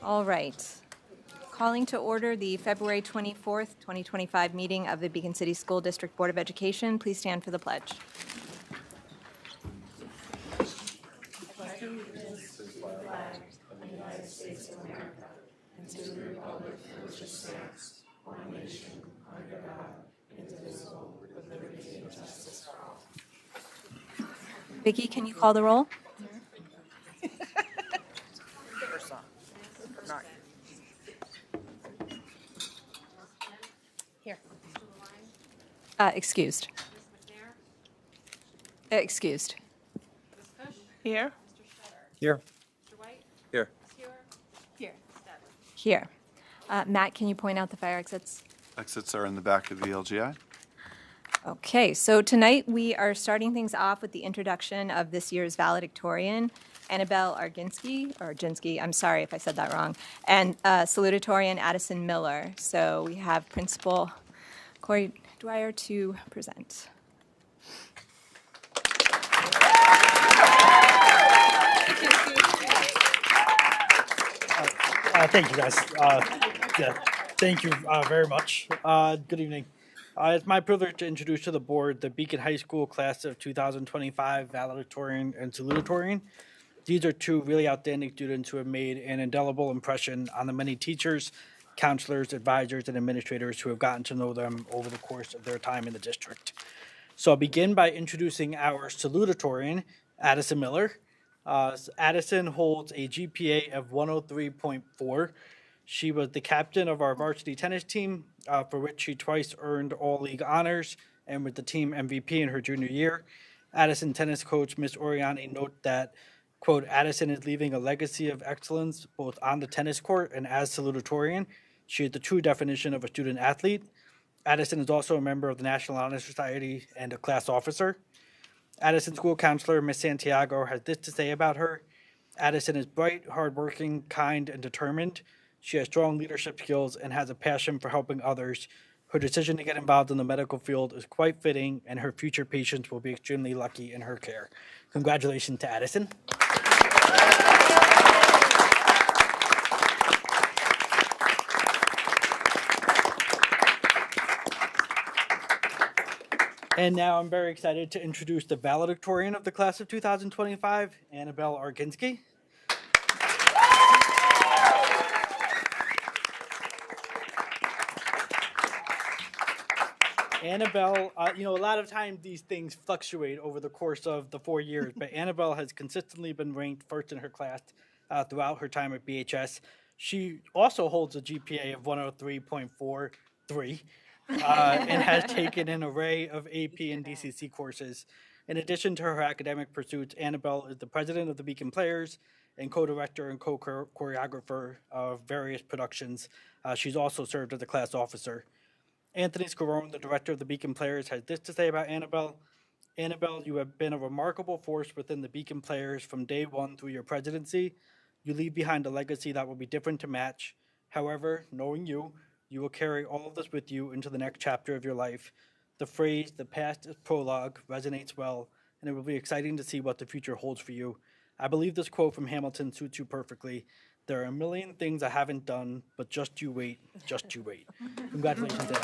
All right. Calling to order the February 24th, 2025 meeting of the Beacon City School District Board of Education. Please stand for the pledge. Vicki, can you call the roll? Here. Excused. Excused. Here. Here. Here. Here. Here. Matt, can you point out the fire exits? Exits are in the back of the LGI. Okay, so tonight we are starting things off with the introduction of this year's valedictorian, Annabelle Arginsky, I'm sorry if I said that wrong, and salutatorian Addison Miller. So we have Principal Corey Dwyer to present. Thank you, guys. Thank you very much. Good evening. It's my privilege to introduce to the board the Beacon High School class of 2025 valedictorian and salutatorian. These are two really outstanding students who have made an indelible impression on the many teachers, counselors, advisors, and administrators who have gotten to know them over the course of their time in the district. So I'll begin by introducing our salutatorian, Addison Miller. Addison holds a GPA of 103.4. She was the captain of our varsity tennis team, for which she twice earned all-league honors and was the team MVP in her junior year. Addison tennis coach Miss Oriani noted that, quote, Addison is leaving a legacy of excellence both on the tennis court and as salutatorian. She is the true definition of a student athlete. Addison is also a member of the National Honor Society and a class officer. Addison school counselor Miss Santiago has this to say about her. Addison is bright, hardworking, kind, and determined. She has strong leadership skills and has a passion for helping others. Her decision to get involved in the medical field is quite fitting, and her future patients will be extremely lucky in her care. Congratulations to Addison. And now I'm very excited to introduce the valedictorian of the class of 2025, Annabelle Arginsky. Annabelle, a lot of times these things fluctuate over the course of the 4 years, but Annabelle has consistently been ranked first in her class throughout her time at BHS. She also holds a GPA of 103.43 and has taken an array of AP and DCC courses. In addition to her academic pursuits, Annabelle is the president of the Beacon Players and co-director and co-choreographer of various productions. She's also served as a class officer. Anthony Scarone, the director of the Beacon Players, has this to say about Annabelle. Annabelle, you have been a remarkable force within the Beacon Players from day one through your presidency. You leave behind a legacy that will be different to match. However, knowing you will carry all of this with you into the next chapter of your life. The phrase, the past is prologue, resonates well, and it will be exciting to see what the future holds for you. I believe this quote from Hamilton suits you perfectly. There are a million things I haven't done, but just you wait, just you wait. Congratulations, Annabelle.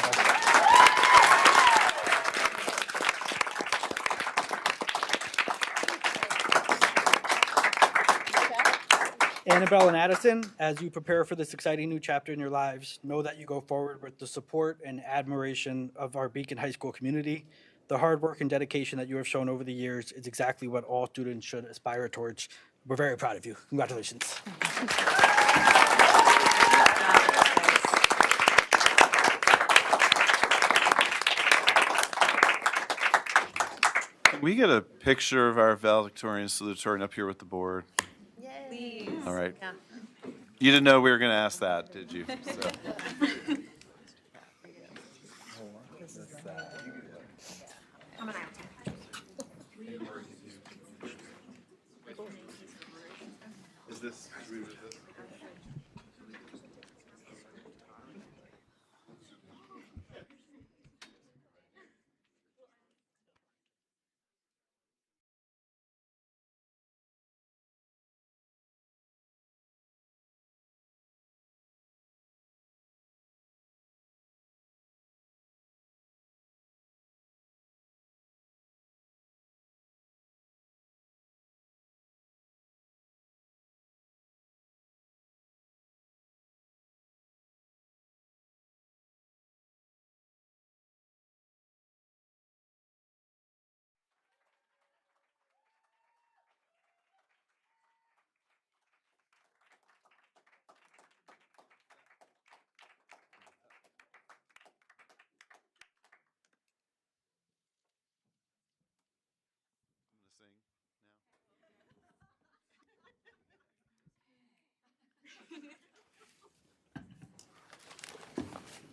Annabelle and Addison, as you prepare for this exciting new chapter in your lives, know that you go forward with the support and admiration of our Beacon High School community. The hard work and dedication that you have shown over the years is exactly what all students should aspire towards. We're very proud of you. Congratulations. Can we get a picture of our valedictorian and salutatorian up here with the board? Please. All right. Yeah. You didn't know we were going to ask that, did you? So. Is this?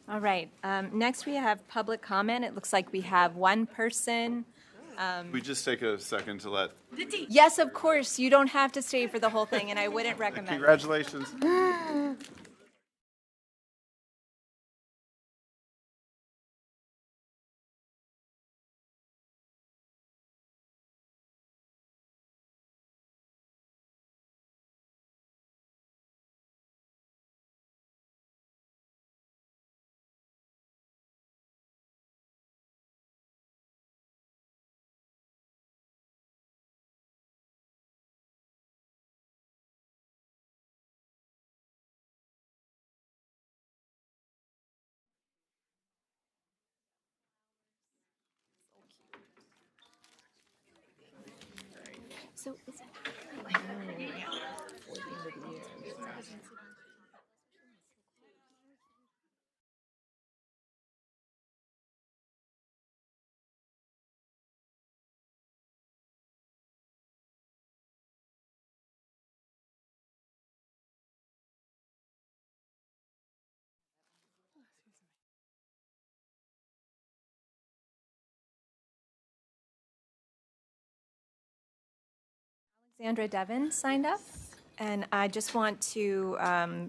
All right, next we have public comment. It looks like we have one person. We just take a second to let, Yes, of course, you don't have to stay for the whole thing, and I wouldn't recommend it. congratulations. So is it? Alexandra Devon signed up, and I just want to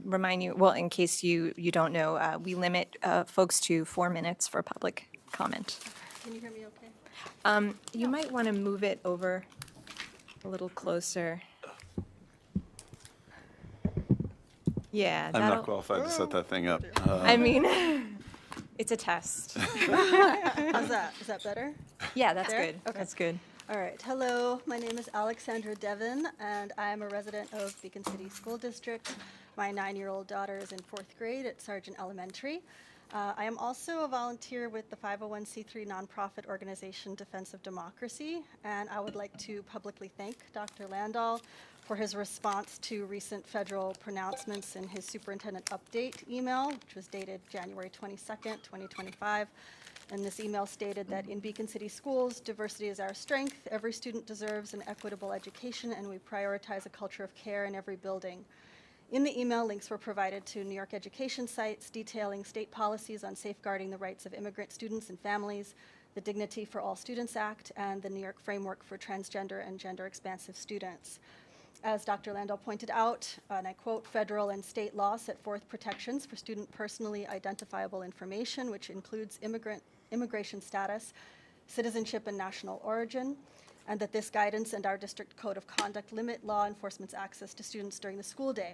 remind you, well, in case you don't know, we limit folks to 4 minutes for public comment. Can you hear me okay? You might want to move it over a little closer. Yeah, I'm that'll, not qualified to set that thing up. I mean, it's a test. How's that? Is that better? Yeah, that's There? good. Okay. That's good. All right. Hello, my name is Alexandra Devon, and I am a resident of Beacon City School District. My 9-year-old daughter is in 4th grade at Sargent Elementary. I am also a volunteer with the 501c3 nonprofit organization Defense of Democracy, and I would like to publicly thank Dr. Landahl for his response to recent federal pronouncements in his superintendent update email, which was dated January 22nd, 2025. And this email stated that in Beacon City Schools, diversity is our strength. Every student deserves an equitable education, and we prioritize a culture of care in every building. In the email, links were provided to New York education sites detailing state policies on safeguarding the rights of immigrant students and families, the Dignity for All Students Act, and the New York Framework for Transgender and Gender-Expansive Students. As Dr. Landahl pointed out, and I quote, federal and state law set forth protections for student personally identifiable information, which includes immigration status, citizenship, and national origin, and that this guidance and our district code of conduct limit law enforcement's access to students during the school day.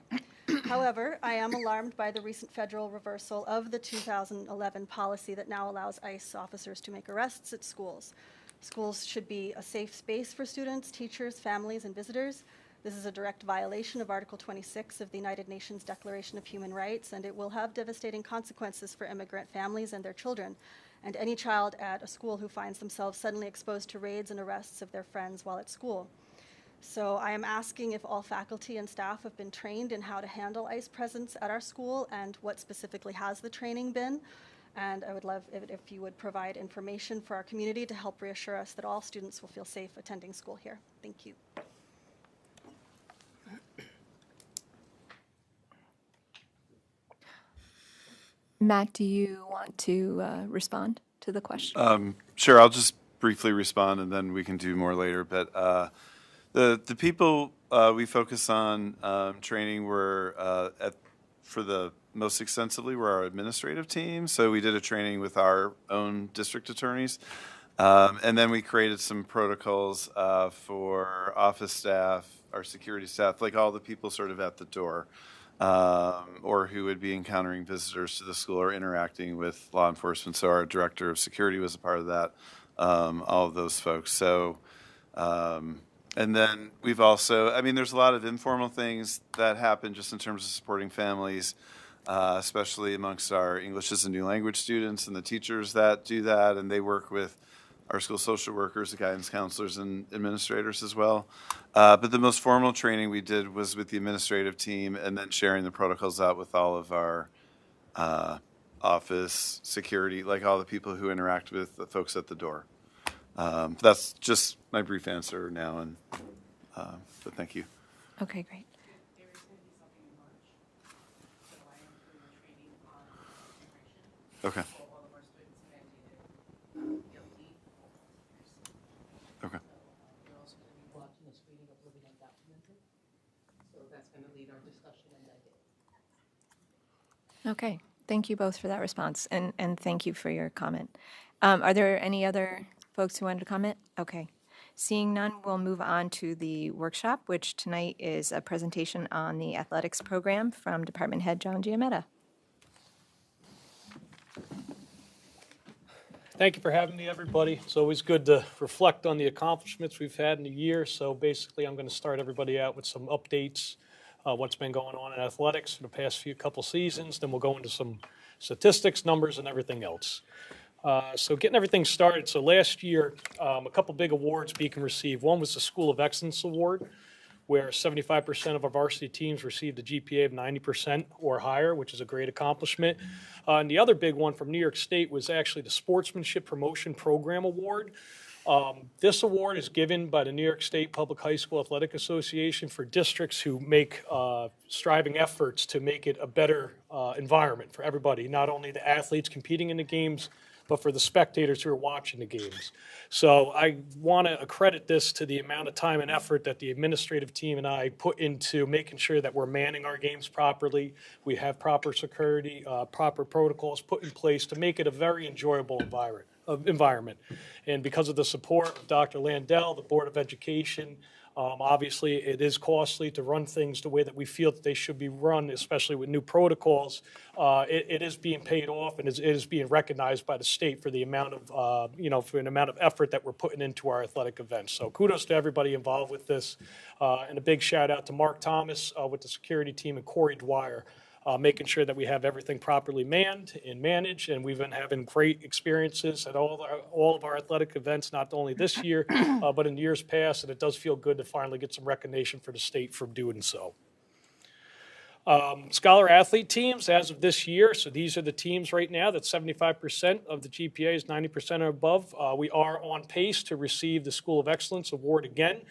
However, I am alarmed by the recent federal reversal of the 2011 policy that now allows ICE officers to make arrests at schools. Schools should be a safe space for students, teachers, families, and visitors. This is a direct violation of Article 26 of the United Nations Declaration of Human Rights, and it will have devastating consequences for immigrant families and their children, and any child at a school who finds themselves suddenly exposed to raids and arrests of their friends while at school. So I am asking if all faculty and staff have been trained in how to handle ICE presence at our school, and what specifically has the training been. And I would love if you would provide information for our community to help reassure us that all students will feel safe attending school here. Thank you. Matt, do you want to respond to the question? Sure, I'll just briefly respond and then we can do more later. But the people we focus on training were for the most extensively were our administrative team. So we did a training with our own district attorneys. And then we created some protocols for office staff, our security staff, like all the people sort of at the door. Or who would be encountering visitors to the school or interacting with law enforcement. So our director of security was a part of that, all of those folks. So, and then we've also, I mean, there's a lot of informal things that happen just in terms of supporting families, especially amongst our English as a new language students and the teachers that do that, and they work with our school social workers, the guidance counselors, and administrators as well. But the most formal training we did was with the administrative team, and then sharing the protocols out with all of our office security, like all the people who interact with the folks at the door. That's just my brief answer now, and but thank you. Okay, great. Okay. Okay. We're also going to be watching a screening of Living Undocumented. So that's going to lead our discussion on that day. Okay, thank you both for that response, and thank you for your comment. Are there any other folks who wanted to comment? Okay. Seeing none, we'll move on to the workshop, which tonight is a presentation on the athletics program from Department Head John Giametta. Thank you for having me, everybody. It's always good to reflect on the accomplishments we've had in the year. So basically, I'm going to start everybody out with some updates, what's been going on in athletics for the past couple seasons. Then we'll go into some statistics, numbers, and everything else. So getting everything started. So last year, a couple big awards Beacon received. One was the School of Excellence Award, where 75% of our varsity teams received a GPA of 90% or higher, which is a great accomplishment. And the other big one from New York State was actually the Sportsmanship Promotion Program Award. This award is given by the New York State Public High School Athletic Association for districts who make striving efforts to make it a better environment for everybody, not only the athletes competing in the games, but for the spectators who are watching the games. So I want to accredit this to the amount of time and effort that the administrative team and I put into making sure that we're manning our games properly, we have proper security, proper protocols put in place to make it a very enjoyable environment. And because of the support of Dr. Landell, the Board of Education, obviously, it is costly to run things the way that we feel that they should be run, especially with new protocols. It is being paid off, and it is being recognized by the state for the amount of, for an amount of effort that we're putting into our athletic events. So kudos to everybody involved with this, and a big shout out to Mark Thomas with the security team and Corey Dwyer. Making sure that we have everything properly manned and managed, and we've been having great experiences at all of our athletic events, not only this year, but in years past, and it does feel good to finally get some recognition for the state for doing so. Scholar athlete teams as of this year, so these are the teams right now that 75% of the GPA is 90% or above. We are on pace to receive the School of Excellence Award again.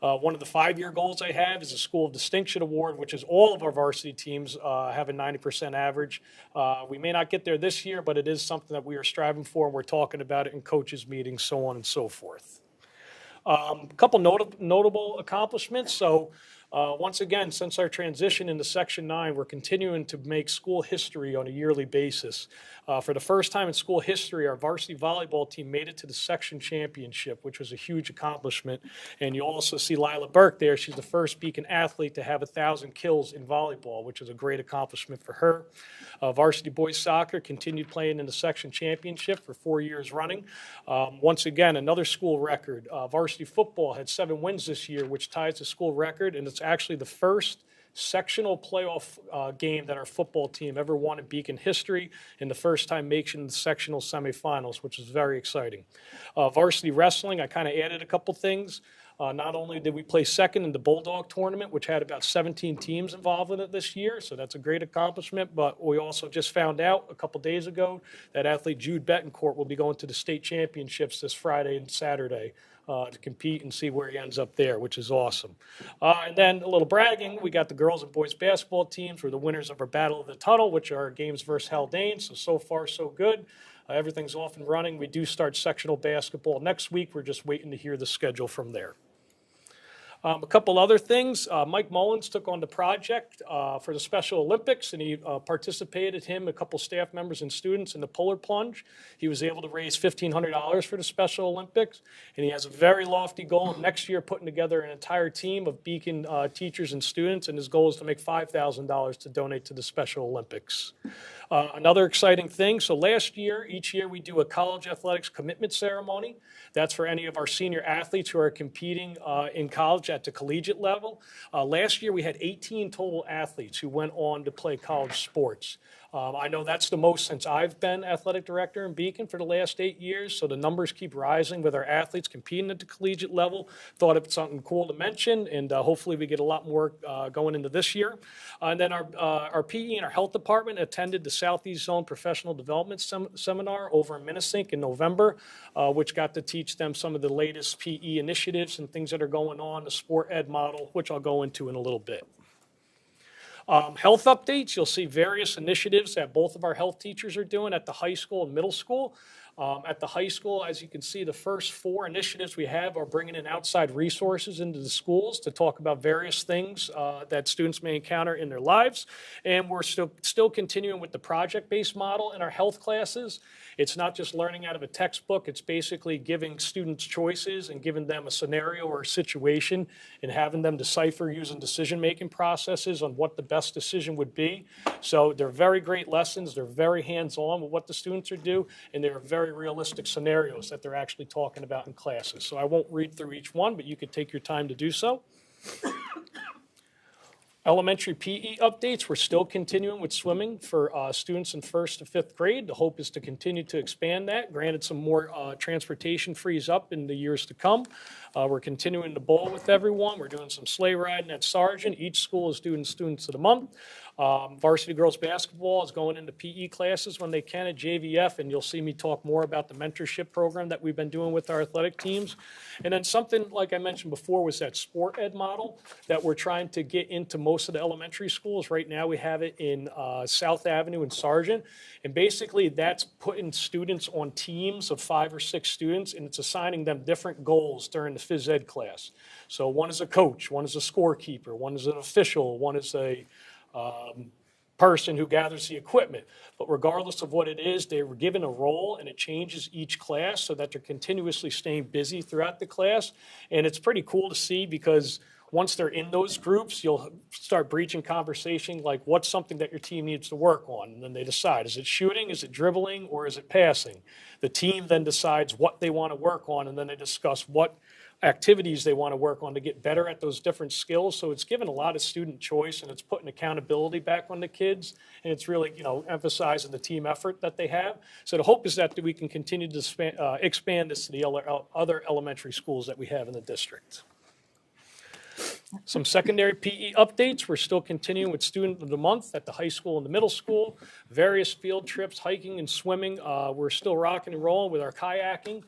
One of the 5-year goals I have is a School of Distinction Award, which is all of our varsity teams have a 90% average. We may not get there this year, but it is something that we are striving for, and we're talking about it in coaches' meetings, so on and so forth. A couple notable accomplishments. So once again, since our transition into Section 9, we're continuing to make school history on a yearly basis. For the first time in school history, our varsity volleyball team made it to the section championship, which was a huge accomplishment. And you also see Lila Burke there. She's the first Beacon athlete to have 1,000 kills in volleyball, which is a great accomplishment for her. Varsity boys soccer continued playing in the section championship for 4 years running. Once again, another school record. Varsity football had 7 wins this year, which ties the school record, and it's actually the first sectional playoff game that our football team ever won in Beacon history, and the first time making the sectional semifinals, which is very exciting. Varsity wrestling, I kind of added a couple things. Not only did we play second in the Bulldog tournament, which had about 17 teams involved in it this year, so that's a great accomplishment, but we also just found out a couple days ago that athlete Jude Betancourt will be going to the state championships this Friday and Saturday to compete and see where he ends up there, which is awesome. And then a little bragging, we got the girls and boys basketball teams. We're the winners of our Battle of the Tunnel, which are our games versus Haldane, so far so good. Everything's off and running. We do start sectional basketball next week. We're just waiting to hear the schedule from there. A couple other things. Mike Mullins took on the project for the Special Olympics, and he participated, him, a couple staff members and students, in the polar plunge. He was able to raise $1,500 for the Special Olympics, and he has a very lofty goal of next year putting together an entire team of Beacon teachers and students, and his goal is to make $5,000 to donate to the Special Olympics. Another exciting thing, so last year, each year we do a college athletics commitment ceremony. That's for any of our senior athletes who are competing in college at the collegiate level. Last year we had 18 total athletes who went on to play college sports. I know that's the most since I've been athletic director in Beacon for the last 8 years, so the numbers keep rising with our athletes competing at the collegiate level. Thought it was something cool to mention, and hopefully we get a lot more going into this year. And then our PE and our health department attended the Southeast Zone Professional Development Seminar over in Minnesink in November, which got to teach them some of the latest PE initiatives and things that are going on, the sport ed model, which I'll go into in a little bit. Health updates, you'll see various initiatives that both of our health teachers are doing at the high school and middle school. At the high school, as you can see, the first 4 initiatives we have are bringing in outside resources into the schools to talk about various things that students may encounter in their lives. And we're still continuing with the project-based model in our health classes. It's not just learning out of a textbook. It's basically giving students choices and giving them a scenario or a situation and having them decipher using decision-making processes on what the best decision would be. So they're very great lessons. They're very hands-on with what the students are doing, and they're very realistic scenarios that they're actually talking about in classes. So I won't read through each one, but you could take your time to do so. Elementary PE updates, we're still continuing with swimming for students in 1st to 5th grade. The hope is to continue to expand that. Granted, some more transportation frees up in the years to come. We're continuing to bowl with everyone. We're doing some sleigh riding at Sargent. Each school is doing Students of the Month. Varsity girls basketball is going into PE classes when they can at JVF, and you'll see me talk more about the mentorship program that we've been doing with our athletic teams. And then something, like I mentioned before, was that sport ed model that we're trying to get into most of the elementary schools. Right now we have it in South Avenue and Sargent. And basically that's putting students on teams of 5 or 6 students, and it's assigning them different goals during the phys ed class. So one is a coach, one is a scorekeeper, one is an official, one is a person who gathers the equipment. But regardless of what it is, they were given a role, and it changes each class so that they're continuously staying busy throughout the class. And it's pretty cool to see, because once they're in those groups, you'll start breaching conversation like, what's something that your team needs to work on? And then they decide, is it shooting, is it dribbling, or is it passing? The team then decides what they want to work on, and then they discuss what activities they want to work on to get better at those different skills. So it's given a lot of student choice, and it's putting accountability back on the kids, and it's really, emphasizing the team effort that they have. So the hope is that we can continue to expand this to the other elementary schools that we have in the district. Some secondary PE updates. We're still continuing with Student of the Month at the high school and the middle school. Various field trips, hiking and swimming. We're still rocking and rolling with our kayaking.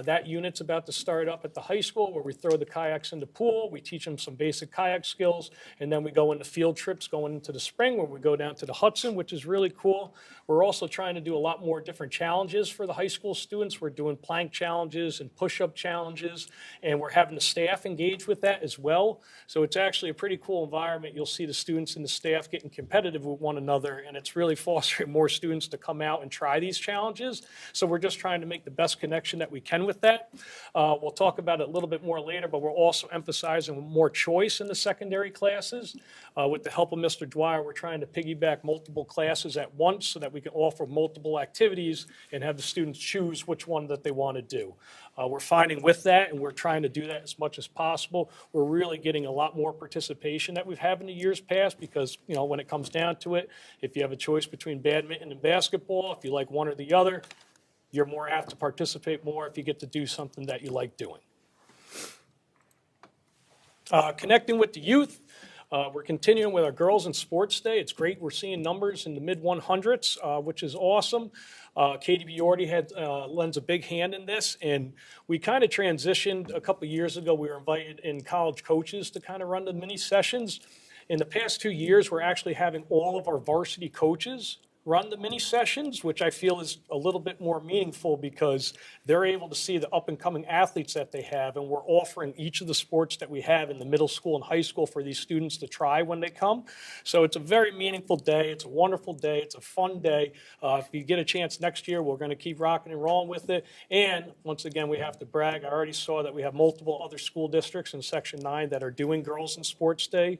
That unit's about to start up at the high school, where we throw the kayaks in the pool. We teach them some basic kayak skills, and then we go into field trips going into the spring, where we go down to the Hudson, which is really cool. We're also trying to do a lot more different challenges for the high school students. We're doing plank challenges and push-up challenges, and we're having the staff engage with that as well. So it's actually a pretty cool environment. You'll see the students and the staff getting competitive with one another, and it's really fostering more students to come out and try these challenges. So we're just trying to make the best connection that we can with that. We'll talk about it a little bit more later, but we're also emphasizing more choice in the secondary classes. With the help of Mr. Dwyer, we're trying to piggyback multiple classes at once so that we can offer multiple activities and have the students choose which one that they want to do. We're finding with that, and we're trying to do that as much as possible. We're really getting a lot more participation that we've had in the years past, because, when it comes down to it, if you have a choice between badminton and basketball, if you like one or the other, you're more apt to participate more if you get to do something that you like doing. Connecting with the youth. We're continuing with our Girls in Sports Day. It's great. We're seeing numbers in the mid-100s, which is awesome. Katie Biordi lends a big hand in this, and we kind of transitioned a couple of years ago. We were invited in college coaches to kind of run the mini sessions. In the past 2 years, we're actually having all of our varsity coaches run the mini sessions, which I feel is a little bit more meaningful, because they're able to see the up-and-coming athletes that they have, and we're offering each of the sports that we have in the middle school and high school for these students to try when they come. So it's a very meaningful day. It's a wonderful day. It's a fun day. If you get a chance next year, we're going to keep rocking and rolling with it. And once again, we have to brag. I already saw that we have multiple other school districts in Section 9 that are doing Girls in Sports Day,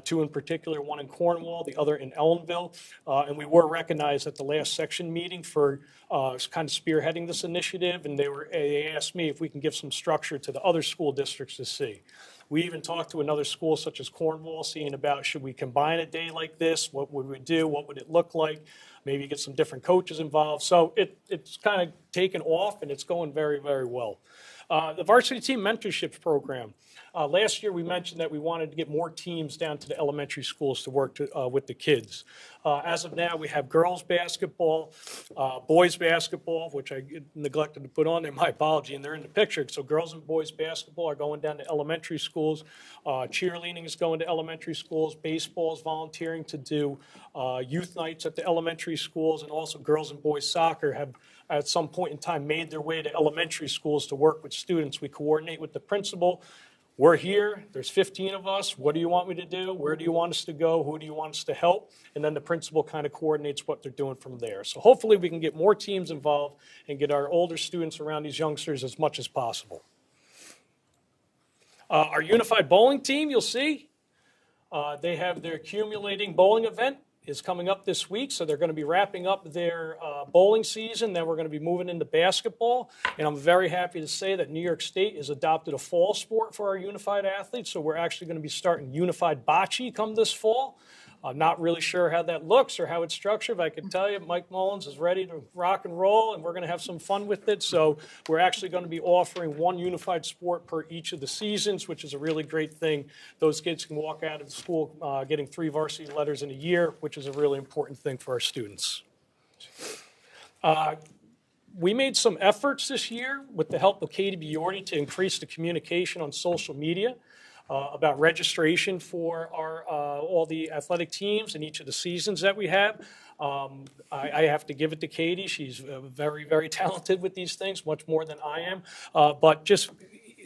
2 in particular, one in Cornwall, the other in Ellenville, and we were recognized at the last section meeting for kind of spearheading this initiative, and they asked me if we can give some structure to the other school districts to see. We even talked to another school such as Cornwall, seeing about, should we combine a day like this? What would we do? What would it look like? Maybe get some different coaches involved. So it's kind of taken off, and it's going very, very well. The varsity team mentorship program. Last year, we mentioned that we wanted to get more teams down to the elementary schools to work with the kids. As of now, we have girls basketball, boys basketball, which I neglected to put on there, my apology, and they're in the picture. So girls and boys basketball are going down to elementary schools. Cheerleading is going to elementary schools. Baseball is volunteering to do youth nights at the elementary schools, and also girls and boys soccer have at some point in time made their way to elementary schools to work with students. We coordinate with the principal. We're here, there's 15 of us, what do you want me to do? Where do you want us to go? Who do you want us to help? And then the principal kind of coordinates what they're doing from there. So hopefully we can get more teams involved and get our older students around these youngsters as much as possible. Our unified bowling team, you'll see, they have their accumulating bowling event is coming up this week, so they're going to be wrapping up their bowling season. Then we're going to be moving into basketball, and I'm very happy to say that New York State has adopted a fall sport for our unified athletes, so we're actually going to be starting unified bocce come this fall. I'm not really sure how that looks or how it's structured, but I can tell you Mike Mullins is ready to rock and roll, and we're going to have some fun with it. So we're actually going to be offering one unified sport per each of the seasons, which is a really great thing. Those kids can walk out of school getting 3 varsity letters in a year, which is a really important thing for our students. We made some efforts this year with the help of Katie Biordi to increase the communication on social media. About registration for our all the athletic teams in each of the seasons that we have. I have to give it to Katie. She's very, very talented with these things, much more than I am. But just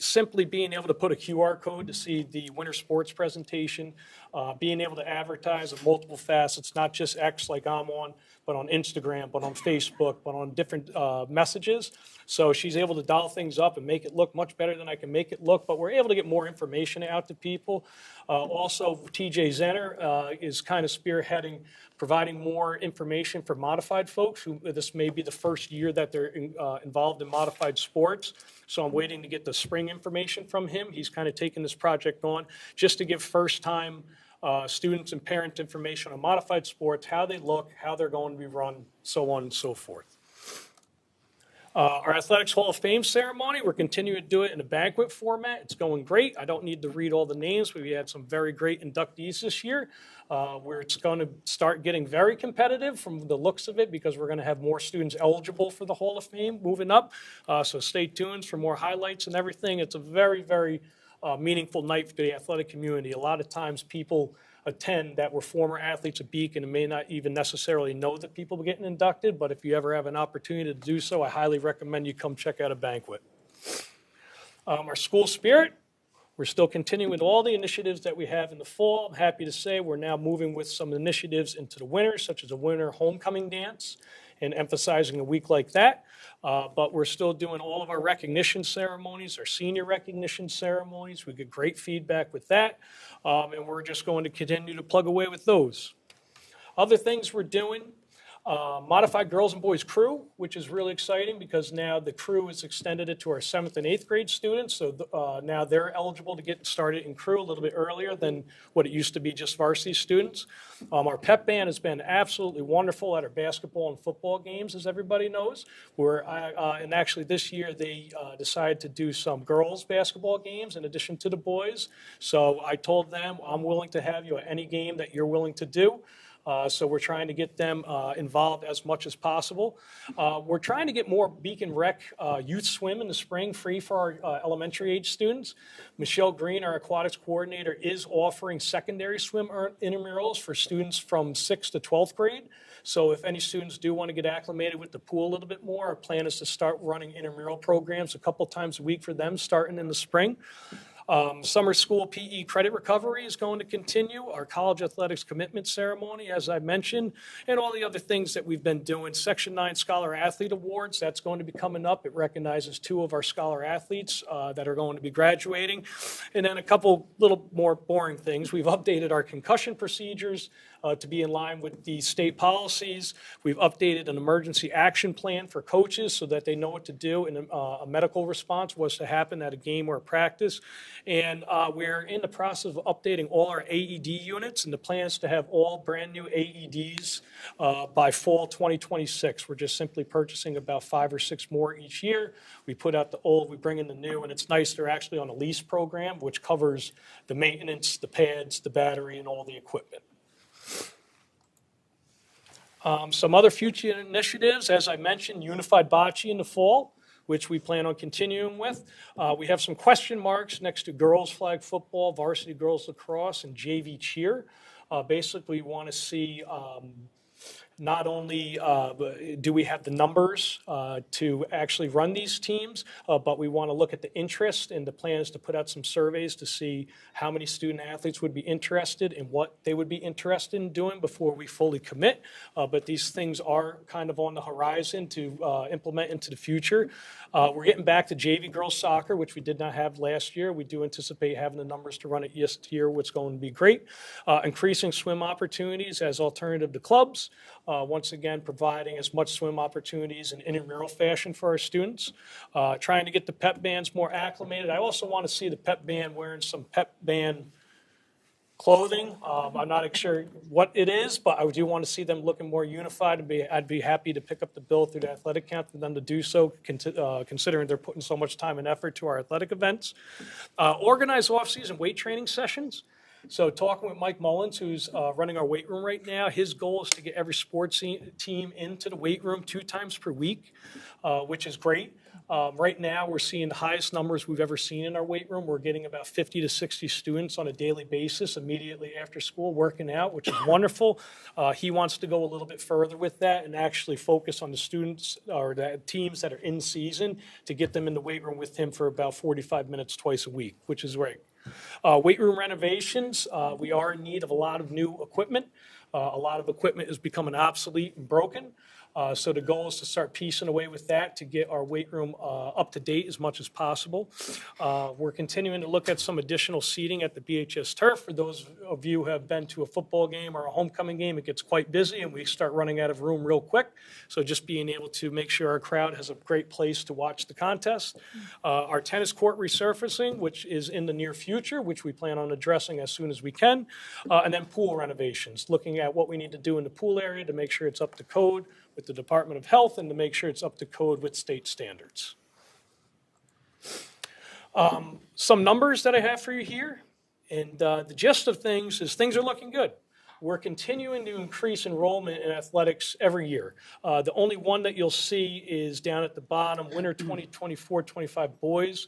simply being able to put a QR code to see the winter sports presentation, being able to advertise at multiple facets, not just X like I'm on, but on Instagram, but on Facebook, but on different messages. So she's able to dial things up and make it look much better than I can make it look, but we're able to get more information out to people. Also, TJ Zenner is kind of spearheading, providing more information for modified folks who this may be the first year that they're involved in modified sports. So I'm waiting to get the spring information from him. He's kind of taken this project on just to give first-time students and parents information on modified sports, how they look, how they're going to be run, so on and so forth. Our Athletics Hall of Fame ceremony, we're continuing to do it in a banquet format. It's going great. I don't need to read all the names, but we had some very great inductees this year, where it's going to start getting very competitive from the looks of it because we're going to have more students eligible for the Hall of Fame moving up. So stay tuned for more highlights and everything. It's a very, very meaningful night for the athletic community. A lot of times people attend that were former athletes at Beacon and may not even necessarily know that people are getting inducted, but if you ever have an opportunity to do so, I highly recommend you come check out a banquet. Our school spirit, we're still continuing with all the initiatives that we have in the fall. I'm happy to say we're now moving with some initiatives into the winter, such as a winter homecoming dance and emphasizing a week like that. But we're still doing all of our recognition ceremonies, our senior recognition ceremonies. We get great feedback with that, and we're just going to continue to plug away with those. Other things we're doing, modified girls and boys crew, which is really exciting because now the crew has extended it to our 7th and 8th grade students. So now they're eligible to get started in crew a little bit earlier than what it used to be just varsity students. Our pep band has been absolutely wonderful at our basketball and football games, as everybody knows. And actually this year they decided to do some girls basketball games in addition to the boys. So I told them I'm willing to have you at any game that you're willing to do. So we're trying to get them involved as much as possible. We're trying to get more Beacon Rec youth swim in the spring, free for our elementary age students. Michelle Green, our aquatics coordinator, is offering secondary swim intramurals for students from 6th to 12th grade. So if any students do want to get acclimated with the pool a little bit more, our plan is to start running intramural programs a couple times a week for them starting in the spring. Summer school PE credit recovery is going to continue. Our college athletics commitment ceremony, as I mentioned, and all the other things that we've been doing. Section 9 Scholar Athlete Awards, that's going to be coming up. It recognizes 2 of our scholar athletes that are going to be graduating. And then a couple little more boring things. We've updated our concussion procedures to be in line with the state policies. We've updated an emergency action plan for coaches so that they know what to do in a medical response was to happen at a game or a practice. And we're in the process of updating all our AED units, and the plan is to have all brand-new AEDs by fall 2026. We're just simply purchasing about 5 or 6 more each year. We put out the old, we bring in the new, and it's nice they're actually on a lease program, which covers the maintenance, the pads, the battery, and all the equipment. Some other future initiatives, as I mentioned, unified bocce in the fall, which we plan on continuing with. We have some question marks next to girls flag football, varsity girls lacrosse, and JV cheer. Basically, we want to see not only do we have the numbers to actually run these teams, but we want to look at the interest, and the plan is to put out some surveys to see how many student athletes would be interested and what they would be interested in doing before we fully commit. But these things are kind of on the horizon to implement into the future. We're getting back to JV girls soccer, which we did not have last year. We do anticipate having the numbers to run it this year, which is going to be great. Increasing swim opportunities as alternative to clubs. Once again, providing as much swim opportunities in intramural fashion for our students. Trying to get the pep bands more acclimated. I also want to see the pep band wearing some pep band clothing. I'm not sure what it is, but I do want to see them looking more unified. I'd be happy to pick up the bill through the athletic camp for them to do so, considering they're putting so much time and effort to our athletic events. Organize off-season weight training sessions. So talking with Mike Mullins, who's running our weight room right now, his goal is to get every sports team into the weight room 2 times per week, which is great. Right now, we're seeing the highest numbers we've ever seen in our weight room. We're getting about 50 to 60 students on a daily basis immediately after school working out, which is wonderful. He wants to go a little bit further with that and actually focus on the students or the teams that are in season to get them in the weight room with him for about 45 minutes twice a week, which is great. Weight room renovations, we are in need of a lot of new equipment. A lot of equipment is becoming obsolete and broken. So the goal is to start piecing away with that to get our weight room up to date as much as possible. We're continuing to look at some additional seating at the BHS turf. For those of you who have been to a football game or a homecoming game, it gets quite busy and we start running out of room real quick. So just being able to make sure our crowd has a great place to watch the contest. Our tennis court resurfacing, which is in the near future, which we plan on addressing as soon as we can. And then pool renovations, looking at what we need to do in the pool area to make sure it's up to code with the Department of Health and to make sure it's up to code with state standards. Some numbers that I have for you here, and the gist of things is things are looking good. We're continuing to increase enrollment in athletics every year. The only one that you'll see is down at the bottom, winter 2024-25 boys.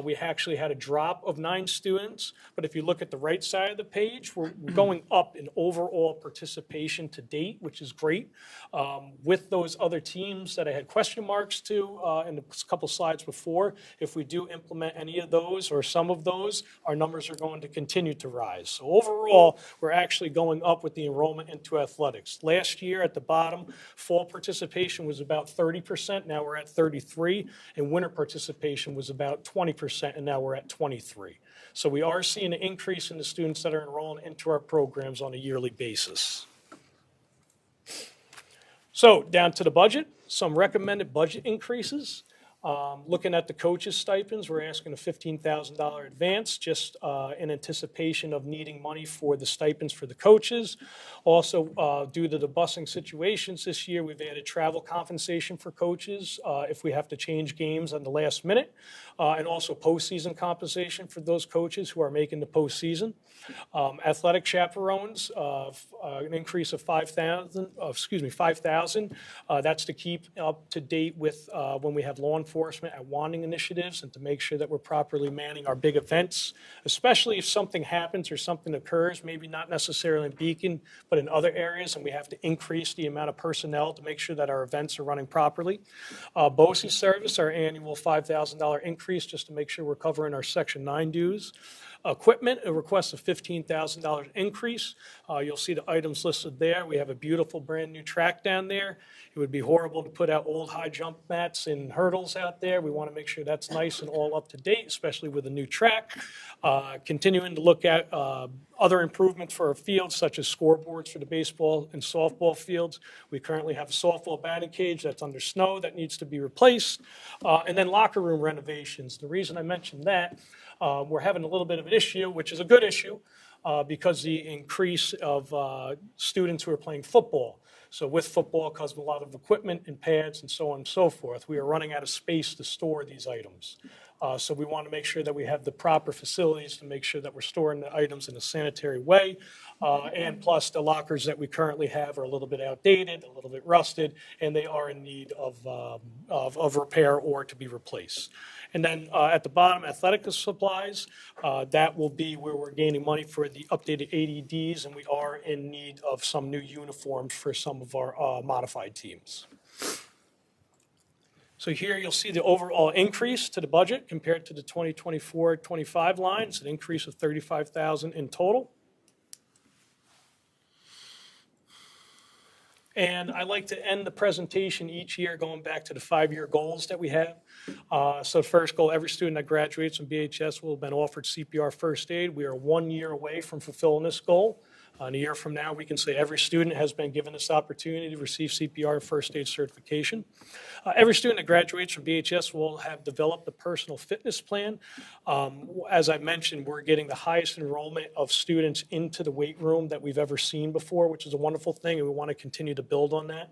We actually had a drop of 9 students, but if you look at the right side of the page, we're going up in overall participation to date, which is great. With those other teams that I had question marks to in a couple slides before, if we do implement any of those or some of those, our numbers are going to continue to rise. So overall, we're actually going up with the enrollment into athletics. Last year at the bottom, fall participation was about 30%, now we're at 33%, and winter participation was about 20%, and now we're at 23%. So we are seeing an increase in the students that are enrolling into our programs on a yearly basis. So down to the budget, some recommended budget increases. Looking at the coaches' stipends, we're asking a $15,000 advance just in anticipation of needing money for the stipends for the coaches. Also, due to the busing situations this year, we've added travel compensation for coaches if we have to change games on the last minute, and also postseason compensation for those coaches who are making the postseason. Athletic chaperones, an increase of $5,000. That's to keep up to date with when we have law enforcement at wanting initiatives and to make sure that we're properly manning our big events, especially if something happens or something occurs, maybe not necessarily in Beacon, but in other areas, and we have to increase the amount of personnel to make sure that our events are running properly. BOCES service, our annual $5,000 increase just to make sure we're covering our Section 9 dues. Equipment, a request of $15,000 increase. You'll see the items listed there. We have a beautiful brand new track down there. It would be horrible to put out old high jump mats and hurdles out there. We want to make sure that's nice and all up to date, especially with a new track. Continuing to look at Other improvements for our fields, such as scoreboards for the baseball and softball fields. We currently have a softball batting cage that's under snow that needs to be replaced. And then locker room renovations. The reason I mentioned that, we're having a little bit of an issue, which is a good issue, because the increase of students who are playing football. So with football comes a lot of equipment and pads and so on and so forth. We are running out of space to store these items. So we want to make sure that we have the proper facilities to make sure that we're storing the items in a sanitary way. And plus, the lockers that we currently have are a little bit outdated, a little bit rusted, and they are in need of repair or to be replaced. And then at the bottom, athletic supplies, that will be where we're gaining money for the updated ADDs, and we are in need of some new uniforms for some of our modified teams. So here you'll see the overall increase to the budget compared to the 2024-25 line. It's an increase of $35,000 in total. And I like to end the presentation each year going back to the 5-year goals that we have. So first goal, every student that graduates from BHS will have been offered CPR first aid. We are 1 year away from fulfilling this goal. In a year from now, we can say every student has been given this opportunity to receive CPR first aid certification. Every student that graduates from BHS will have developed a personal fitness plan. As I mentioned, we're getting the highest enrollment of students into the weight room that we've ever seen before, which is a wonderful thing, and we want to continue to build on that.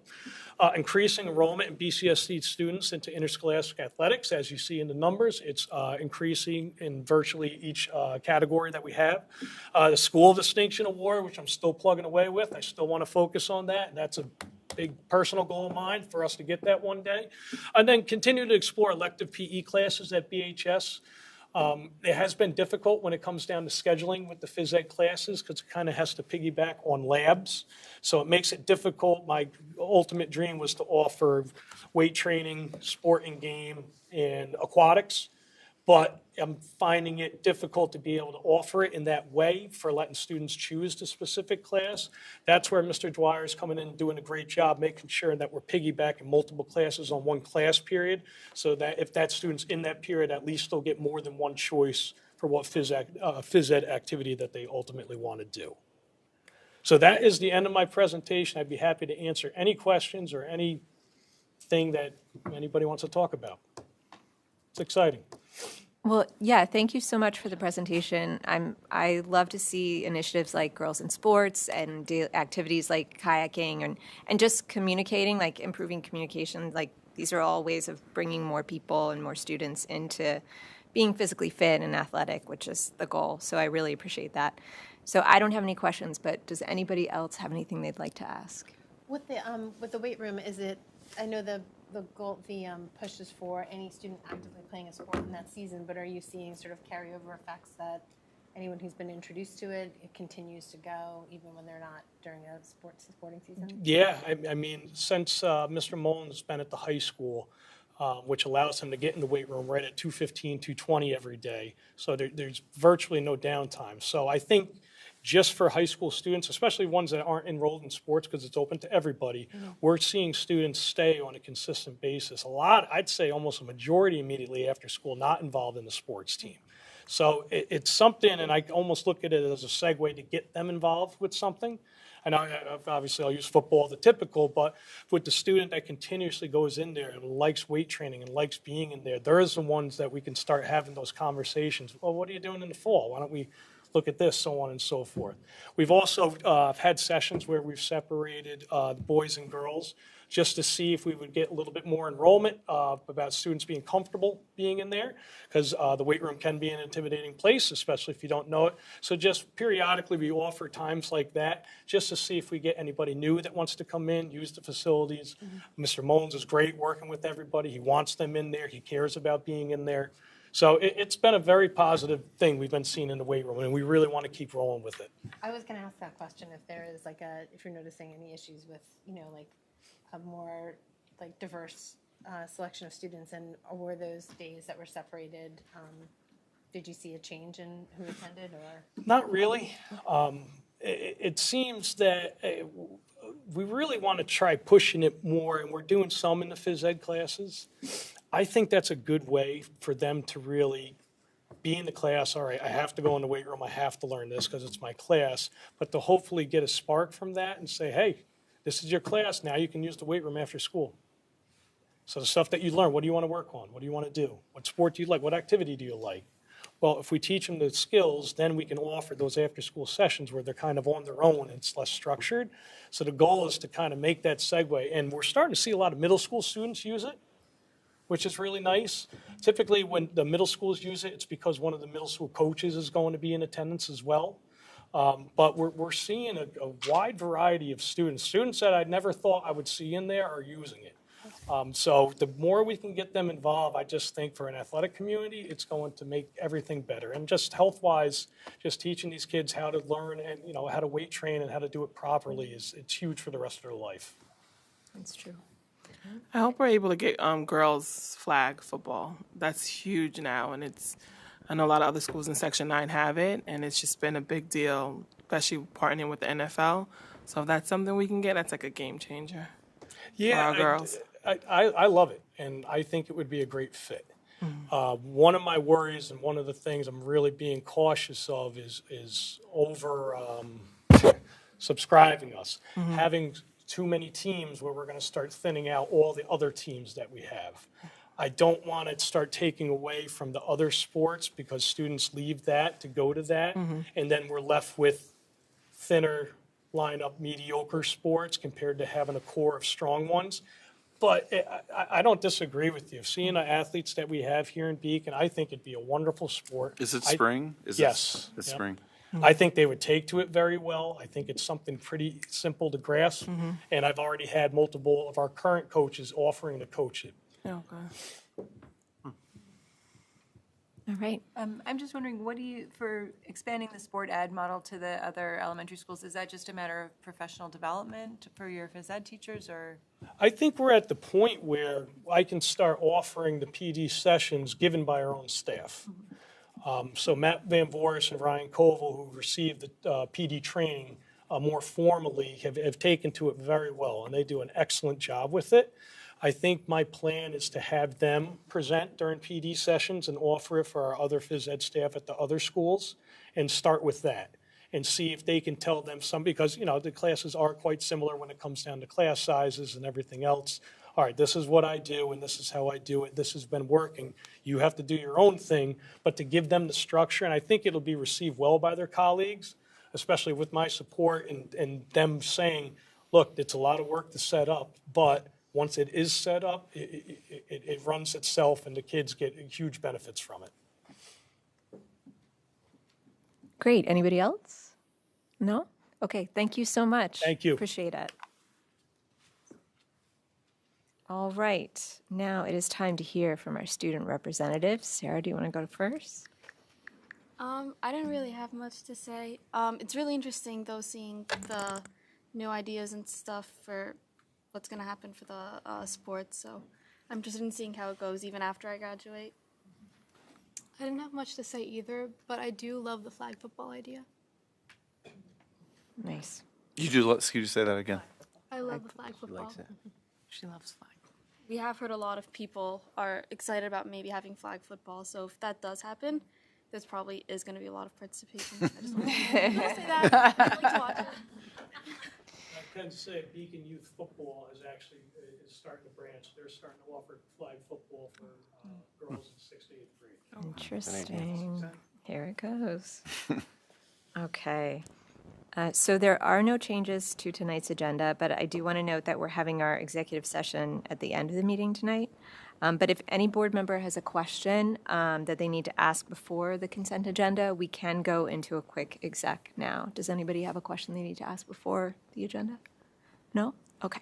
Increasing enrollment in BCSC students into interscholastic athletics. As you see in the numbers, it's increasing in virtually each category that we have. The School Distinction Award, which I'm still plugging away with, I still want to focus on that. That's a big personal goal of mine for us to get that one day. And then continue to explore elective PE classes at BHS. It has been difficult when it comes down to scheduling with the phys ed classes because it kind of has to piggyback on labs. So it makes it difficult. My ultimate dream was to offer weight training, sport and game, and aquatics. But I'm finding it difficult to be able to offer it in that way for letting students choose the specific class. That's where Mr. Dwyer is coming in and doing a great job, making sure that we're piggybacking multiple classes on one class period, so that if that student's in that period, at least they'll get more than one choice for what phys ed activity that they ultimately want to do. So that is the end of my presentation. I'd be happy to answer any questions or anything that anybody wants to talk about. It's exciting. Well, yeah, thank you so much for the presentation. I love to see initiatives like Girls in Sports and activities like kayaking and just communicating, like improving communication. Like these are all ways of bringing more people and more students into being physically fit and athletic, which is the goal. So I really appreciate that. So I don't have any questions, but does anybody else have anything they'd like to ask? With the weight room, is it? I know the goal, the push is for any student actively playing a sport in that season, but are you seeing sort of carryover effects that anyone who's been introduced to it continues to go even when they're not during a sporting season? Yeah, I mean, since Mr. Mullins has been at the high school, which allows him to get in the weight room right at 2:15, 2:20 every day, so there's virtually no downtime. So I think just for high school students, especially ones that aren't enrolled in sports because it's open to everybody, we're seeing students stay on a consistent basis. A lot, I'd say almost a majority immediately after school, not involved in the sports team. So it's something, and I almost look at it as a segue to get them involved with something. And obviously I'll use football, the typical, but with the student that continuously goes in there and likes weight training and likes being in there, they're the ones that we can start having those conversations. Well, what are you doing in the fall? Why don't we look at this, so on and so forth. We've also had sessions where we've separated boys and girls just to see if we would get a little bit more enrollment about students being comfortable being in there, because the weight room can be an intimidating place, especially if you don't know it. So just periodically we offer times like that just to see if we get anybody new that wants to come in, use the facilities. Mr. Mullins is great working with everybody. He wants them in there. He cares about being in there. So it's been a very positive thing we've been seeing in the weight room, and we really want to keep rolling with it. I was going to ask that question, if there is if you're noticing any issues with, like a more like diverse selection of students, and were those days that were separated, did you see a change in who attended or? Not really. It seems that we really want to try pushing it more, and we're doing some in the phys ed classes. I think that's a good way for them to really be in the class, all right, I have to go in the weight room, I have to learn this because it's my class, but to hopefully get a spark from that and say, hey, this is your class, now you can use the weight room after school. So the stuff that you learn, what do you want to work on? What do you want to do? What sport do you like? What activity do you like? Well, if we teach them the skills, then we can offer those after-school sessions where they're kind of on their own and it's less structured. So the goal is to kind of make that segue. And we're starting to see a lot of middle school students use it, which is really nice. Typically, when the middle schools use it, it's because one of the middle school coaches is going to be in attendance as well. But we're seeing a wide variety of students. Students that I never thought I would see in there are using it. So the more we can get them involved, I just think for an athletic community, it's going to make everything better. And just health-wise, just teaching these kids how to learn and, you know, how to weight train and how to do it properly it's huge for the rest of their life. That's true. I hope we're able to get girls flag football. That's huge now, and I know a lot of other schools in Section 9 have it, and it's just been a big deal, especially partnering with the NFL. So if that's something we can get, that's like a game changer for our girls. I love it, and I think it would be a great fit. One of my worries and one of the things I'm really being cautious of is over subscribing us, having too many teams where we're going to start thinning out all the other teams that we have. I don't want to start taking away from the other sports because students leave that to go to that, and then we're left with thinner lineup, mediocre sports compared to having a core of strong ones. But I don't disagree with you. Seeing the athletes that we have here in Beacon, I think it'd be a wonderful sport. Is it spring? Yes. It's Yep. spring. I think they would take to it very well. I think it's something pretty simple to grasp. And I've already had multiple of our current coaches offering to coach it. Okay. All right. I'm just wondering, what do you, for expanding the sport ed model to the other elementary schools, is that just a matter of professional development for your phys ed teachers, or? I think we're at the point where I can start offering the PD sessions given by our own staff. So Matt Van Voris and Ryan Koval, who received the PD training more formally, have taken to it very well, and they do an excellent job with it. I think my plan is to have them present during PD sessions and offer it for our other phys ed staff at the other schools and start with that and see if they can tell them some, because, you know, the classes are quite similar when it comes down to class sizes and everything else. All right, this is what I do and this is how I do it. This has been working. You have to do your own thing, but to give them the structure, and I think it'll be received well by their colleagues, especially with my support and them saying, look, it's a lot of work to set up, but once it is set up, it runs itself and the kids get huge benefits from it. Great. Anybody else? No? Okay, thank you so much. Thank you. Appreciate it. All right, now it is time to hear from our student representatives. Sarah, do you want to go first? I didn't really have much to say. It's really interesting, though, seeing the new ideas and stuff for what's going to happen for the sports. So I'm interested in seeing how it goes even after I graduate. I didn't have much to say either, but I do love the flag football idea. Nice. You do, could you say that again? I love the flag football. She loves flag. We have heard a lot of people are excited about maybe having flag football. So if that does happen, there's probably is going to be a lot of participation. I just want to say that. I'd like to watch it. I can say Beacon Youth Football is actually is starting to branch. They're starting to offer flag football for girls in 6th to 8th grade. Interesting. Here it goes. Okay. So there are no changes to tonight's agenda, but I do want to note that we're having our executive session at the end of the meeting tonight. But if any board member has a question that they need to ask before the consent agenda, we can go into a quick exec now. Does anybody have a question they need to ask before the agenda? No? Okay.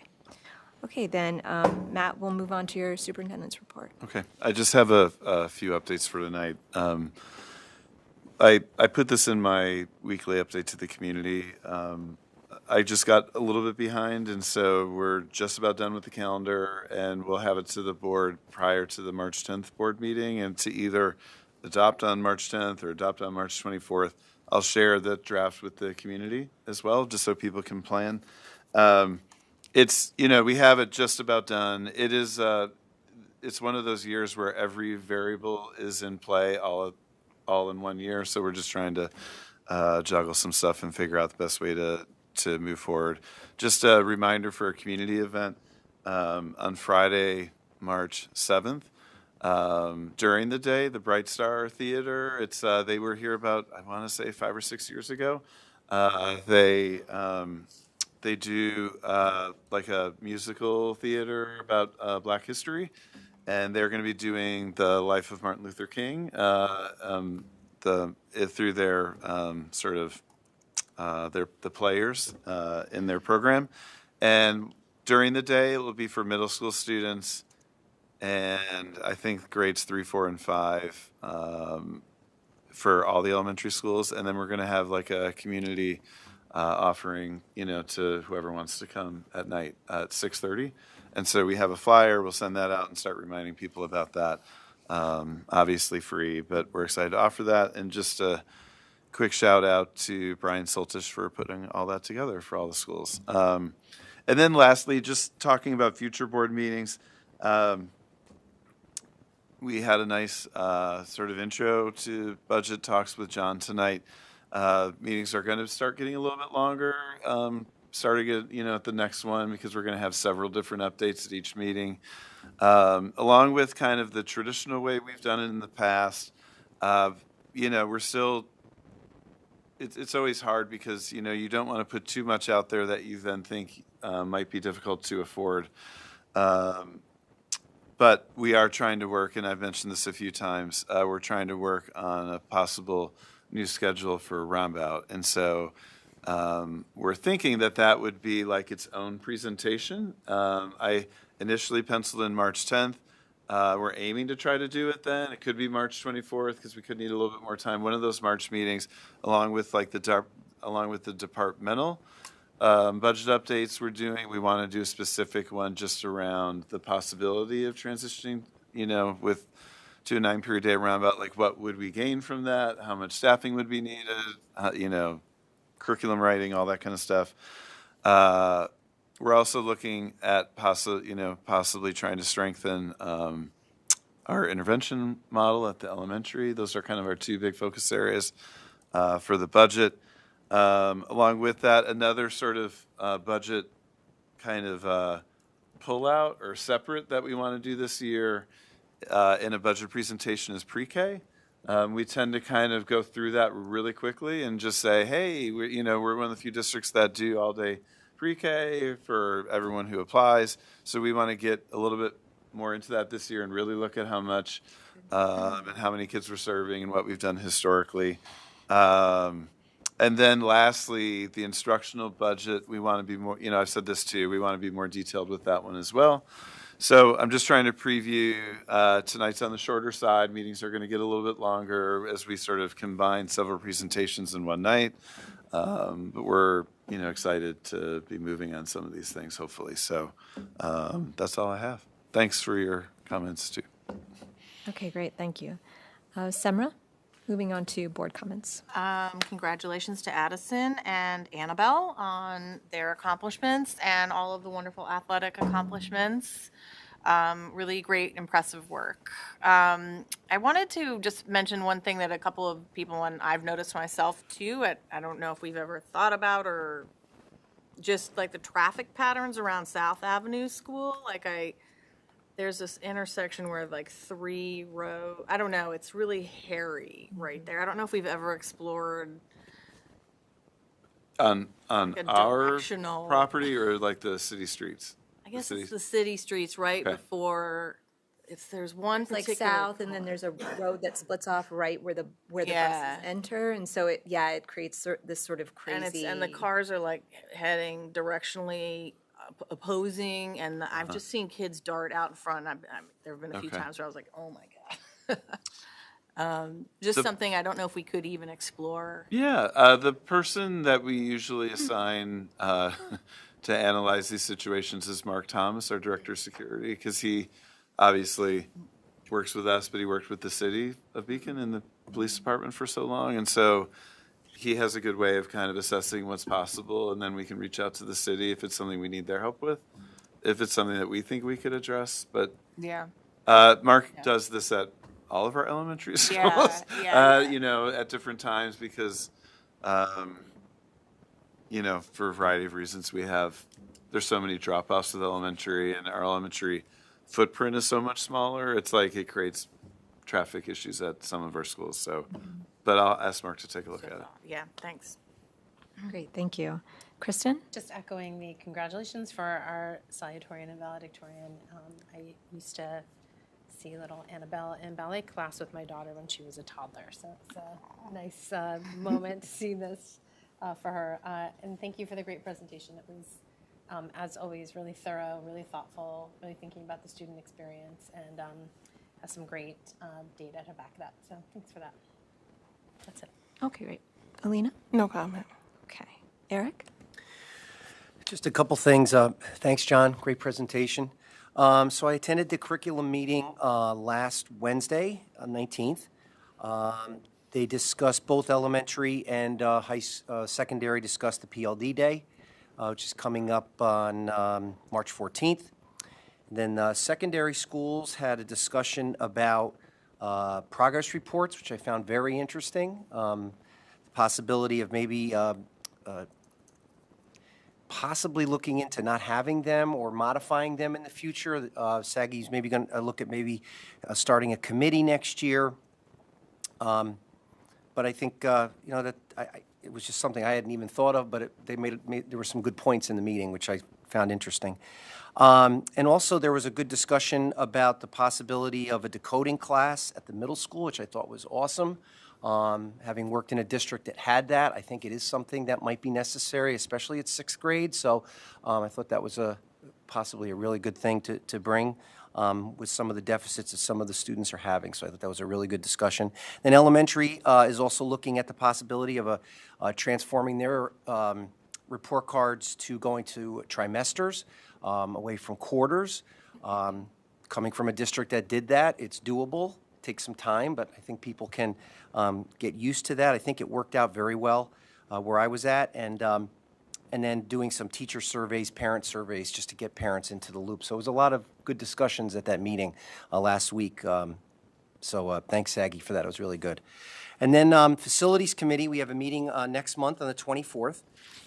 Okay, then, Matt, we'll move on to your superintendent's report. Okay, I just have a few updates for tonight. I put this in my weekly update to the community. I just got a little bit behind, and so we're just about done with the calendar, and we'll have it to the board prior to the March 10th board meeting, and to either adopt on March 10th or adopt on March 24th. I'll share the draft with the community as well, just so people can plan. It's, you know, we have it just about done. It is, it's one of those years where every variable is in play all all in one year. So we're just trying to juggle some stuff and figure out the best way to move forward. Just a reminder for a community event on Friday, March 7th. During the day, the Bright Star Theater, they were here about, I want to say 5 or 6 years ago. They do like a musical theater about Black history, and they're going to be doing the life of Martin Luther King through their the players in their program. And during the day, it will be for middle school students, and I think grades 3, 4, and 5 for all the elementary schools. And then we're going to have like a community offering, to whoever wants to come at night at 6:30. And so we have a flyer. We'll send that out and start reminding people about that. Obviously free, but we're excited to offer that. And just a quick shout out to Brian Soltish for putting all that together for all the schools. And then lastly, just talking about future board meetings. We had a nice sort of intro to budget talks with John tonight. Meetings are going to start getting a little bit longer, starting at the next one, because we're going to have several different updates at each meeting, along with kind of the traditional way we've done it in the past. We're still. It's always hard because you don't want to put too much out there that you then think might be difficult to afford. But we are trying to work, and I've mentioned this a few times. We're trying to work on a possible new schedule for Roundabout. And so we're thinking that would be like its own presentation. I initially penciled in March 10th. We're aiming to try to do it then. It could be March 24th because we could need a little bit more time. One of those March meetings, along with the departmental budget updates we're doing, we want to do a specific one just around the possibility of transitioning, to a 9-period day roundabout, like what would we gain from that? How much staffing would be needed? Curriculum writing, all that kind of stuff. We're also looking at possibly trying to strengthen our intervention model at the elementary. Those are kind of our two big focus areas for the budget. Along with that, another sort of budget kind of pullout or separate that we want to do this year in a budget presentation is pre-K. We tend to kind of go through that really quickly and just say, hey, we're one of the few districts that do all-day pre-K for everyone who applies. So we want to get a little bit more into that this year and really look at how much and how many kids we're serving and what we've done historically. And then lastly, the instructional budget, we want to be more, I've said this too, we want to be more detailed with that one as well. So I'm just trying to preview, tonight's on the shorter side. Meetings are going to get a little bit longer as we sort of combine several presentations in one night. But we're, excited to be moving on some of these things, hopefully. So that's all I have. Thanks for your comments too. Okay, great. Thank you. Semra, moving on to board comments. Congratulations to Addison and Annabelle on their accomplishments and all of the wonderful athletic accomplishments. Really great, impressive work. I wanted to just mention one thing that a couple of people, and I've noticed myself too, I don't know if we've ever thought about, or just like the traffic patterns around South Avenue School. There's this intersection where like 3 row, I don't know, it's really hairy right there. I don't know if we've ever explored on like our directional property or like the city streets. I guess it's the city streets right Okay. before. There's one It's like particular south, and then there's a road that splits off right where the Yeah. buses enter, and so it creates this sort of crazy. and the cars are like heading directionally opposing, and I've just seen kids dart out in front. There have been a few Okay. times where I was like, oh my god. Just something I don't know if we could even explore. Yeah, the person that we usually assign to analyze these situations is Mark Thomas, our director of security, because he obviously works with us, but he worked with the city of Beacon and the police department for so long. And so he has a good way of kind of assessing what's possible, and then we can reach out to the city if it's something we need their help with, if it's something that we think we could address. But Yeah. Mark does this at all of our elementary schools, yeah. at different times because, for a variety of reasons, there's so many drop-offs with elementary, and our elementary footprint is so much smaller. It's like it creates traffic issues at some of our schools. So, but I'll ask Mark to take a look at it. Yeah, thanks. Great, thank you. Kristen? Just echoing the congratulations for our salutatorian and valedictorian. I used to see little Annabelle in ballet class with my daughter when she was a toddler, so it's a nice moment to see this for her. And thank you for the great presentation. It was, as always, really thorough, really thoughtful, really thinking about the student experience, and has some great data to back it up. So thanks for that. That's it. Okay, great. Alina? No comment. Okay. Eric? Just a couple things. Thanks, John. Great presentation. So I attended the curriculum meeting last Wednesday, 19th. They discussed both elementary and secondary discussed the PLD day, which is coming up on March 14th. And then secondary schools had a discussion about progress reports, which I found very interesting. The possibility of maybe possibly looking into not having them or modifying them in the future. SAGI's maybe going to look at starting a committee next year. But I think that it was just something I hadn't even thought of. But there were some good points in the meeting, which I found interesting. And also there was a good discussion about the possibility of a decoding class at the middle school, which I thought was awesome. Having worked in a district that had that, I think it is something that might be necessary, especially at 6th grade. So I thought that was possibly a really good thing to bring with some of the deficits that some of the students are having. So I thought that was a really good discussion. Then elementary is also looking at the possibility of transforming their report cards to going to trimesters away from quarters. Coming from a district that did that, it's doable. Takes some time, but I think people can get used to that. I think it worked out very well where I was at, and then doing some teacher surveys, parent surveys, just to get parents into the loop. So it was a lot of good discussions at that meeting last week. So thanks, Saggy, for that. It was really good. And then Facilities Committee, we have a meeting next month on the 24th,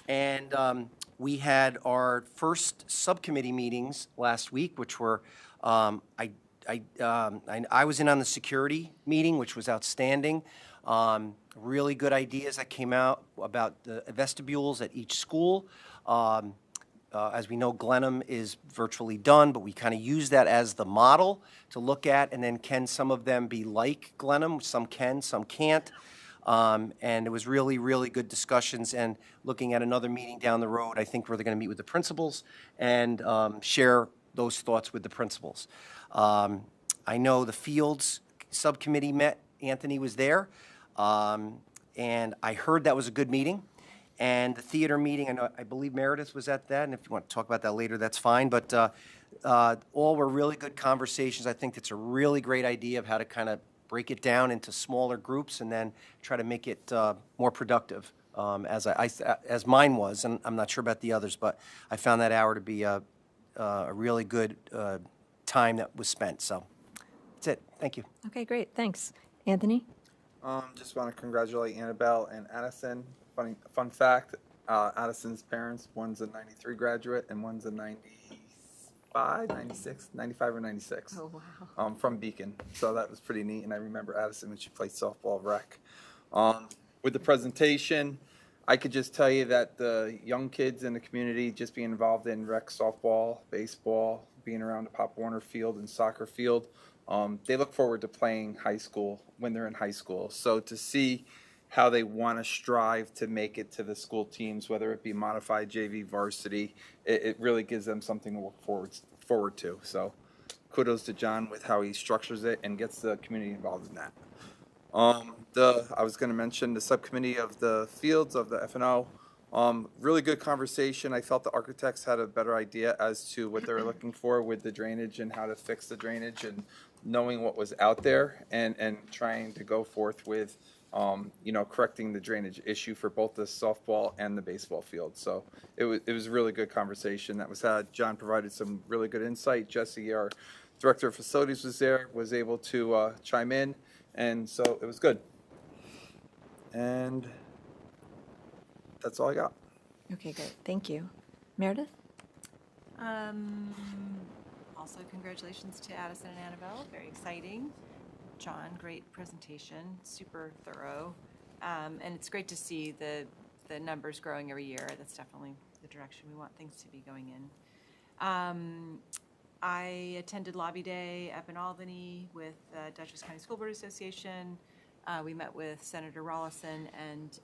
and we had our first subcommittee meetings last week, which were I was in on the security meeting, which was outstanding. Really good ideas that came out about the vestibules at each school. As we know, Glenham is virtually done, but we kind of use that as the model to look at, and then can some of them be like Glenham? Some can, some can't. And it was really, really good discussions, and looking at another meeting down the road, I think we're going to meet with the principals and share those thoughts with the principals. I know the Fields subcommittee met. Anthony was there, and I heard that was a good meeting. And the theater meeting, I believe Meredith was at that, and if you want to talk about that later, that's fine. But all were really good conversations. I think it's a really great idea of how to kind of break it down into smaller groups and then try to make it more productive, as mine was. And I'm not sure about the others, but I found that hour to be a really good time that was spent. So that's it. Thank you. Okay, great. Thanks. Anthony? Just want to congratulate Annabelle and Addison. Fun fact, Addison's parents, one's a 93 graduate and one's a 95, 96, 95 or 96. Oh, wow. From Beacon. So that was pretty neat. And I remember Addison when she played softball rec. With the presentation, I could just tell you that the young kids in the community just being involved in rec softball, baseball, being around the Pop Warner field and soccer field, they look forward to playing high school when they're in high school. So to see how they want to strive to make it to the school teams, whether it be modified JV varsity, it really gives them something to look forward to. So kudos to John with how he structures it and gets the community involved in that. I was going to mention the subcommittee of the fields of the FNO. Really good conversation. I felt the architects had a better idea as to what they were looking for with the drainage and how to fix the drainage, and knowing what was out there and trying to go forth with correcting the drainage issue for both the softball and the baseball field. So it was a really good conversation that was had. John provided some really good insight. Jesse, our director of facilities, was able to chime in, and so it was good. And that's all I got. Okay, great. Thank you. Meredith? Also, congratulations to Addison and Annabelle. Very exciting. John, great presentation, super thorough. And it's great to see the numbers growing every year. That's definitely the direction we want things to be going in. I attended Lobby Day up in Albany with the Dutchess County School Board Association. We met with Senator Rollison and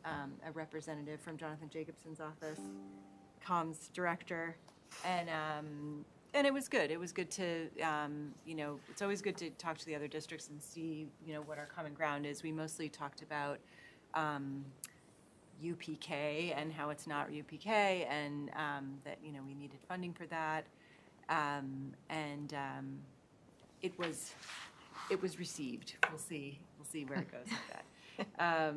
a representative from Jonathan Jacobson's office, comms director, and it was good. It was good to, it's always good to talk to the other districts and see, what our common ground is. We mostly talked about UPK and how it's not UPK, and that we needed funding for that, it was received. We'll see where it goes with that.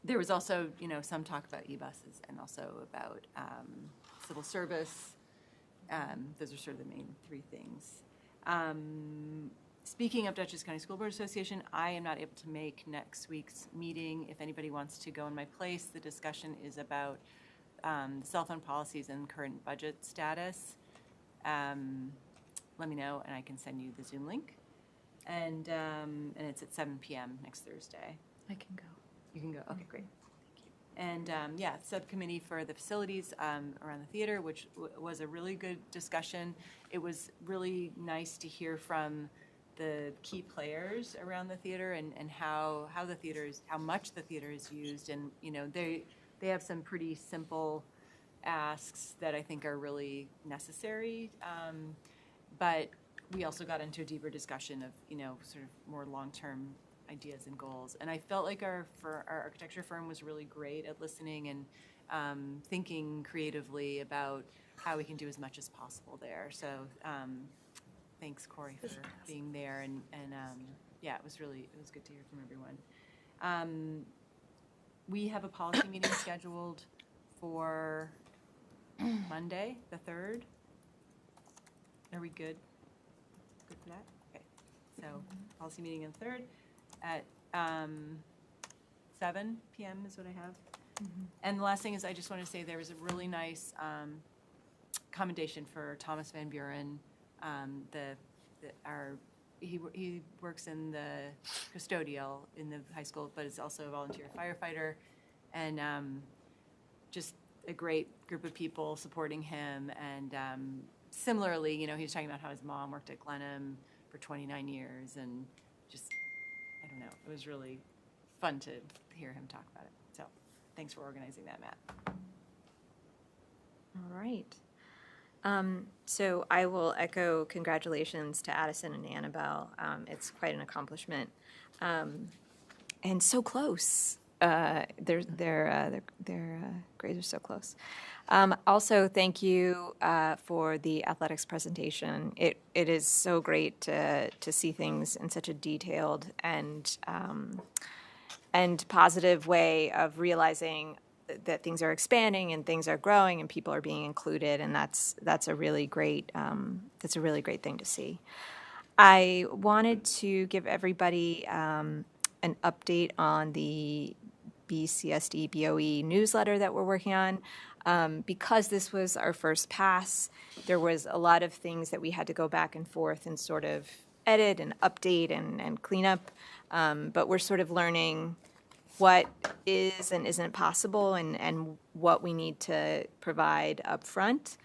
There was also some talk about e-buses and also about civil service. Those are sort of the main three things. Speaking of Dutchess County School Board Association, I am not able to make next week's meeting. If anybody wants to go in my place, the discussion is about cell phone policies and current budget status. Let me know, and I can send you the Zoom link. And it's at 7 p.m. next Thursday. I can go. You can go. Okay, great. And subcommittee for the facilities around the theater, which was a really good discussion. It was really nice to hear from the key players around the theater and how much the theater is used. And they have some pretty simple asks that I think are really necessary. But we also got into a deeper discussion of sort of more long-term ideas and goals. And I felt like our architecture firm was really great at listening and thinking creatively about how we can do as much as possible there. So thanks, Corey, for being there. And it was good to hear from everyone. We have a policy meeting scheduled for Monday, the 3rd. Are we good? Good for that? Okay. So policy meeting on the 3rd. At 7 p.m. is what I have. Mm-hmm. And the last thing is I just want to say there was a really nice commendation for Thomas Van Buren. He works in the custodial in the high school, but is also a volunteer firefighter, and just a great group of people supporting him. And similarly, he was talking about how his mom worked at Glenham for 29 years, and just I don't know. It was really fun to hear him talk about it. So thanks for organizing that, Matt. All right. So I will echo congratulations to Addison and Annabelle. It's quite an accomplishment, and so close. Their grades are so close. Also, thank you for the athletics presentation. It is so great to see things in such a detailed and positive way of realizing that things are expanding and things are growing and people are being included, and that's a really great thing to see. I wanted to give everybody an update on the BCSD BOE newsletter that we're working on. Because this was our first pass, there was a lot of things that we had to go back and forth and sort of edit and update and clean up. But we're sort of learning what is and isn't possible and what we need to provide up front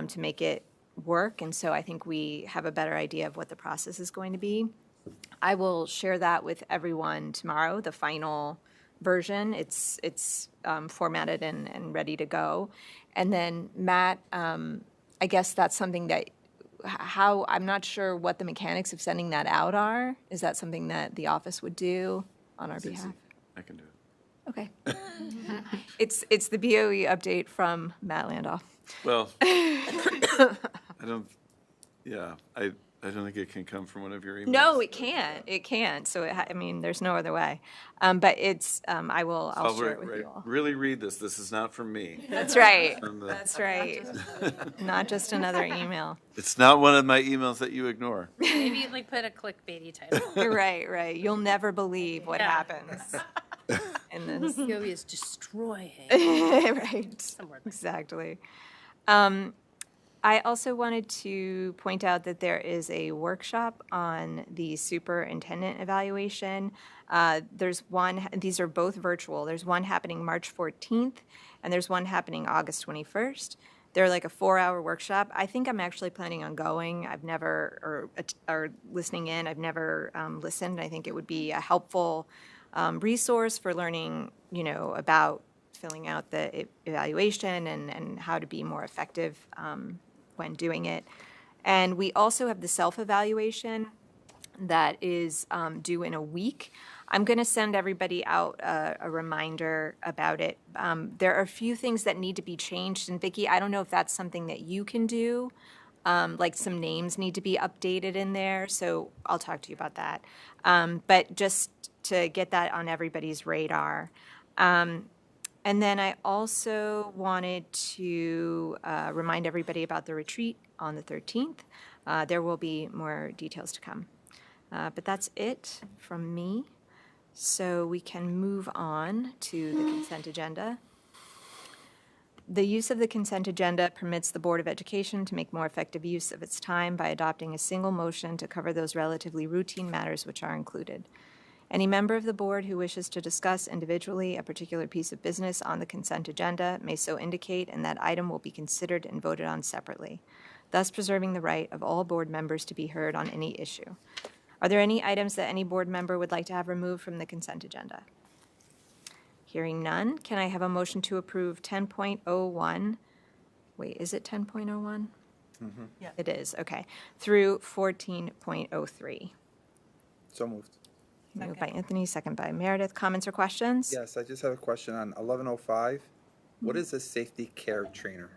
to make it work. And so I think we have a better idea of what the process is going to be. I will share that with everyone tomorrow, the final version. It's formatted and ready to go. And then Matt, I guess that's something that I'm not sure what the mechanics of sending that out are. Is that something that the office would do on our behalf? I can do it. Okay. It's the BOE update from Matt Landoff. Well, I I don't think it can come from one of your emails. No, it can't. It can't. So, I mean, there's no other way. But it's, I'll share it with you all. Really read this. This is not from me. That's right. From the- That's right. Not just another email. It's not one of my emails that you ignore. Maybe like put a clickbaity title. Right. You'll never believe what Yeah. happens in this. Sylvia's destroying. Right. Exactly. I also wanted to point out that there is a workshop on the superintendent evaluation. There's one, these are both virtual. There's one happening March 14th, and there's one happening August 21st. They're like a 4-hour workshop. I think I'm actually planning on going. I've never, or listening in, I've never listened. I think it would be a helpful resource for learning, about filling out the evaluation and how to be more effective when doing it. And we also have the self-evaluation that is due in a week. I'm going to send everybody out a reminder about it. There are a few things that need to be changed. And Vicki, I don't know if that's something that you can do. Like some names need to be updated in there. So I'll talk to you about that. But just to get that on everybody's radar. And then I also wanted to remind everybody about the retreat on the 13th. There will be more details to come. But that's it from me. So we can move on to the consent agenda. The use of the consent agenda permits the Board of Education to make more effective use of its time by adopting a single motion to cover those relatively routine matters which are included. Any member of the board who wishes to discuss individually a particular piece of business on the consent agenda may so indicate, and that item will be considered and voted on separately, thus preserving the right of all board members to be heard on any issue. Are there any items that any board member would like to have removed from the consent agenda? Hearing none, can I have a motion to approve 10.01? Wait, is it 10.01? Yeah. It is, okay. Through 14.03. So moved. Moved by Anthony, second by Meredith. Comments or questions? Yes, I just have a question on 1105. What is a safety care trainer?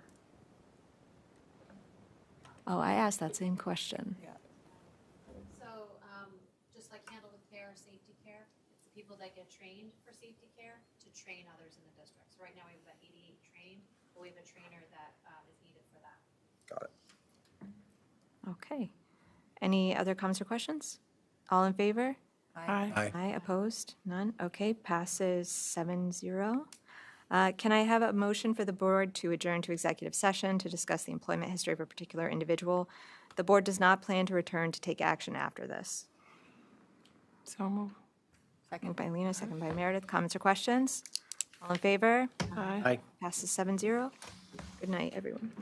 Oh, I asked that same question. So, just like handle with care, safety care, it's the people that get trained for safety care to train others in the district. So right now we have about 88 trained, but we have a trainer that is needed for that. Got it. Okay. Any other comments or questions? All in favor? Aye. Aye, opposed? None? Okay, passes 7-0. Can I have a motion for the board to adjourn to executive session to discuss the employment history of a particular individual? The board does not plan to return to take action after this. So move. Moved by Lena, second by Meredith. Comments or questions? All in favor? Aye. Aye. Passes 7-0. Good night, everyone.